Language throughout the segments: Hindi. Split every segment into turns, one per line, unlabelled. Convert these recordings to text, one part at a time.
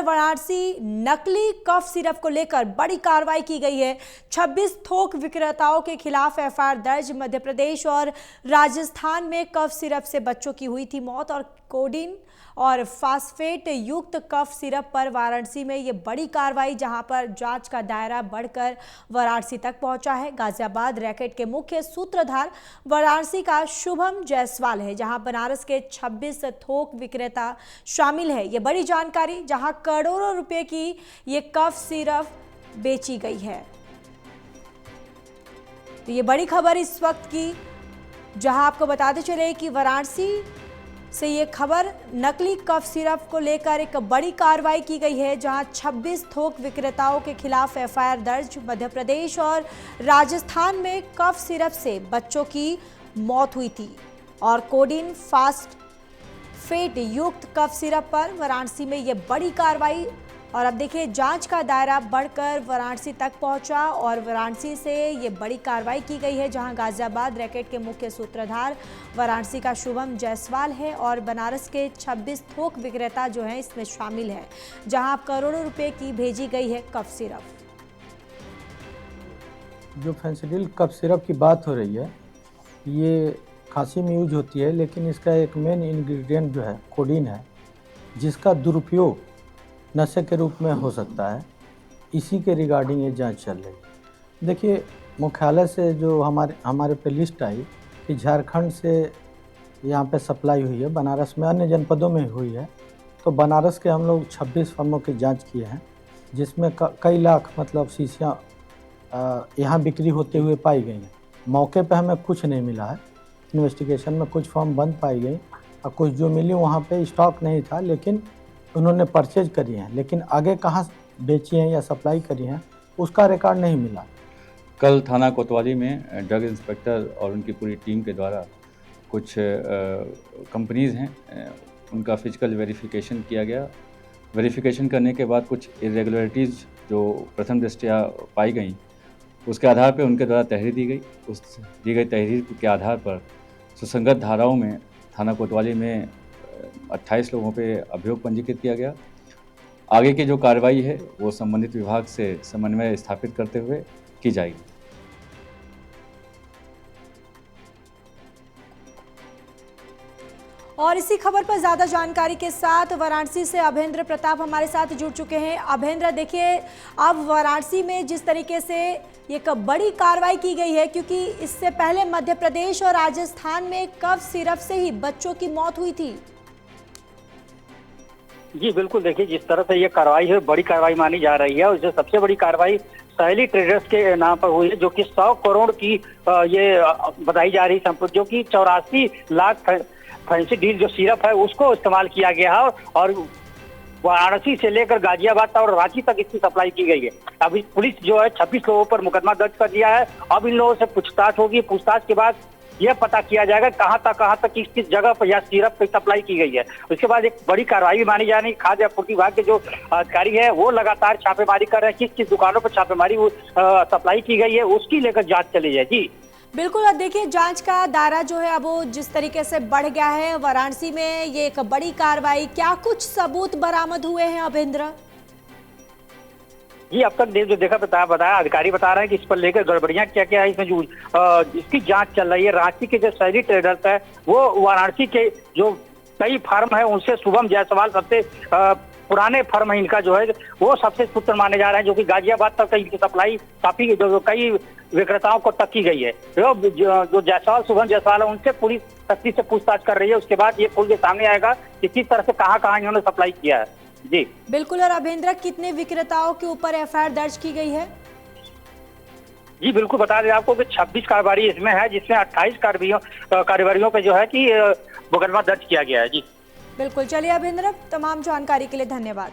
वाराणसी नकली कफ सिरप को लेकर बड़ी कार्रवाई की गई है। 26 थोक विक्रेताओं के खिलाफ एफआईआर दर्ज। मध्य प्रदेश और राजस्थान में कफ सिरप से बच्चों की हुई थी मौत और कोडीन और फास्फेट युक्त कफ सिरप पर वाराणसी में ये बड़ी कार्रवाई, जहां पर जांच का दायरा बढ़कर वाराणसी तक पहुंचा है। गाजियाबाद रैकेट के मुख्य सूत्रधार वाराणसी का शुभम जायसवाल है, जहां बनारस के 26 थोक विक्रेता शामिल है। ये बड़ी जानकारी, जहां करोड़ों रुपए की ये कफ सिरप बेची गई है। तो ये बड़ी खबर इस वक्त की, जहां आपको बताते चले कि वाराणसी से ये खबर, नकली कफ सिरप को लेकर एक बड़ी कार्रवाई की गई है, जहां 26 थोक विक्रेताओं के खिलाफ एफआईआर दर्ज। मध्य प्रदेश और राजस्थान में कफ सिरप से बच्चों की मौत हुई थी और कोडीन फास्फेट युक्त कफ सिरप पर वाराणसी में ये बड़ी कार्रवाई। और अब देखिए, जांच का दायरा बढ़कर वाराणसी तक पहुंचा और वाराणसी से ये बड़ी कार्रवाई की गई है, जहां गाजियाबाद रैकेट के मुख्य सूत्रधार वाराणसी का शुभम जायसवाल है और बनारस के 26 थोक विक्रेता जो हैं इसमें शामिल है, जहां करोड़ों रुपए की भेजी गई है कफ सिरप।
जो फेंसिडिल कफ सिरप की बात हो रही है, ये खांसी में यूज होती है, लेकिन इसका एक मेन इंग्रेडिएंट जो है कोडीन है, जिसका दुरुपयोग नशे के रूप में हो सकता है। इसी के रिगार्डिंग ये जांच चल रही है। देखिए, मुख्यालय से जो हमारे पे लिस्ट आई कि झारखंड से यहाँ पे सप्लाई हुई है, बनारस में अन्य जनपदों में हुई है, तो बनारस के हम लोग 26 फर्मों की जांच किए हैं, जिसमें कई लाख मतलब शीशियाँ यहाँ बिक्री होते हुए पाई गई हैं। मौके पे हमें कुछ नहीं मिला है। इन्वेस्टिगेशन में कुछ फर्म बंद पाई गई और कुछ जो मिली वहाँ पे स्टॉक नहीं था, लेकिन उन्होंने परचेज करी हैं, लेकिन आगे कहाँ बेची हैं या सप्लाई करी हैं उसका रिकॉर्ड नहीं मिला।
कल थाना कोतवाली में ड्रग इंस्पेक्टर और उनकी पूरी टीम के द्वारा कुछ कंपनीज़ हैं, उनका फिजिकल वेरिफिकेशन किया गया। वेरिफिकेशन करने के बाद कुछ इरेगुलरिटीज़ जो प्रथम दृष्टया पाई गई, उसके आधार पर उनके द्वारा तहरीर दी गई। उस दी गई तहरीर के आधार पर सुसंगत धाराओं में थाना कोतवाली में 28 लोगों पे अभियोग पंजीकृत किया गया। आगे की जो कार्रवाई है वो संबंधित विभाग से समन्वय स्थापित करते हुए की जाएगी।
और इसी खबर पर ज्यादा जानकारी के साथ वाराणसी से अभेंद्र प्रताप हमारे साथ जुड़ चुके हैं। अभेंद्र, देखिए, अब वाराणसी में जिस तरीके से एक बड़ी कार्रवाई की गई है, क्योंकि इससे पहले मध्य प्रदेश और राजस्थान में कफ सिरप से ही बच्चों की मौत हुई थी।
जी बिल्कुल, देखिए, जिस तरह से ये कार्रवाई है बड़ी कार्रवाई मानी जा रही है, और इससे सबसे बड़ी कार्रवाई सहेली ट्रेडर्स के नाम पर हुई है, जो कि 100 करोड़ की ये बताई जा रही संपत्ति, जो कि 84 लाख फेंसिडिल जो सिरप है उसको इस्तेमाल किया गया है और वाराणसी से लेकर गाजियाबाद और रांची तक इसकी सप्लाई की गई है। अभी पुलिस जो है 26 लोगों पर मुकदमा दर्ज कर दिया है। अब इन लोगों से पूछताछ होगी। पूछताछ के बाद यह पता किया जाएगा कहाँ तक किस जगह पर यह सिरप की सप्लाई की गई है। उसके बाद एक बड़ी कार्रवाई भी मानी जानी। खाद्य आपूर्ति विभाग के जो अधिकारी है वो लगातार छापेमारी कर रहे हैं। किस किस दुकानों पर छापेमारी सप्लाई की गई है उसकी लेकर जांच चली है। जी
बिल्कुल, अब देखिए, जांच का दायरा जो है अब वो जिस तरीके से बढ़ गया है वाराणसी में, ये एक बड़ी कार्रवाई, क्या कुछ सबूत बरामद हुए हैं अभेंद्र?
जी, अब तक जो देखा बताया अधिकारी बता रहे हैं कि इस पर लेकर गड़बड़ियां क्या क्या है इसमें जो इसकी जांच चल रही है। रांची के जो शहरी ट्रेडर्स है वो वाराणसी के जो कई फार्म है उनसे शुभम जायसवाल सबसे पुराने फर्म है इनका जो है वो सबसे पुत्र माने जा रहे हैं, जो कि गाजियाबाद तक इनकी सप्लाई काफी जो कई विक्रेताओं को तक की गई है। जो जायसवाल शुभम जायसवाल है उनसे पुलिस सख्ती से पूछताछ कर रही है। उसके बाद ये खुल के सामने आएगा कि किस तरह से कहाँ इन्होंने सप्लाई किया है। जी
बिल्कुल। और अभेंद्र, कितने विक्रेताओं के ऊपर एफआईआर दर्ज की गई है?
जी बिल्कुल, बता दें आपको कि 26 कारोबारी इसमें है, जिसमें 28 कारोबारियों पे जो है कि मुकदमा दर्ज किया गया है। जी
बिल्कुल। चलिए अभेंद्र, तमाम जानकारी के लिए धन्यवाद।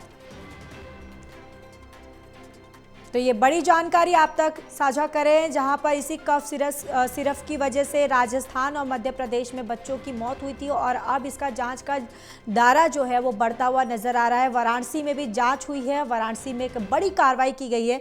तो ये बड़ी जानकारी आप तक साझा करें, जहां पर इसी कफ सिरप की वजह से राजस्थान और मध्य प्रदेश में बच्चों की मौत हुई थी और अब इसका जांच का दायरा जो है वो बढ़ता हुआ नजर आ रहा है। वाराणसी में भी जांच हुई है। वाराणसी में एक बड़ी कार्रवाई की गई है।